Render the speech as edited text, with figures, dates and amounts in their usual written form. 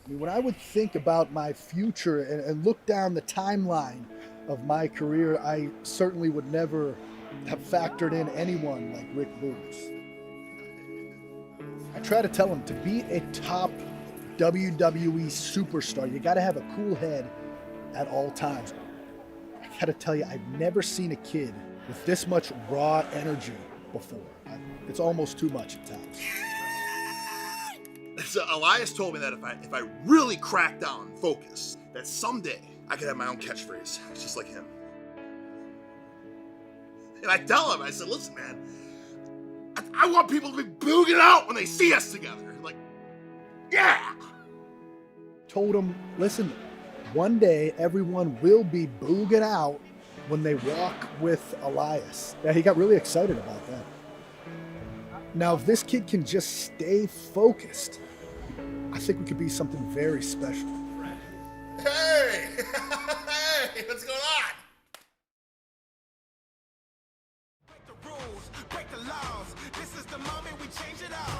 I mean, when I would think about my future and look down the timeline of my career, I certainly would never have factored in anyone like Rick Boogs. I try to tell him to be a top WWE superstar, you got to have a cool head at all times. I got to tell you, I've never seen a kid with this much raw energy before. It's almost too much at times. So Elias told me that if I really crack down and focus, that someday I could have my own catchphrase, just like him. And I tell him, I said, listen, man, I want people to be booging out when they see us together. Like, yeah! Told him, listen, one day everyone will be booging out when they walk with Elias. Yeah, he got really excited about that. Now, if this kid can just stay focused, I think we could be something very special. Hey! Hey! What's going on? Break the rules, break the laws. This is the moment we change it all.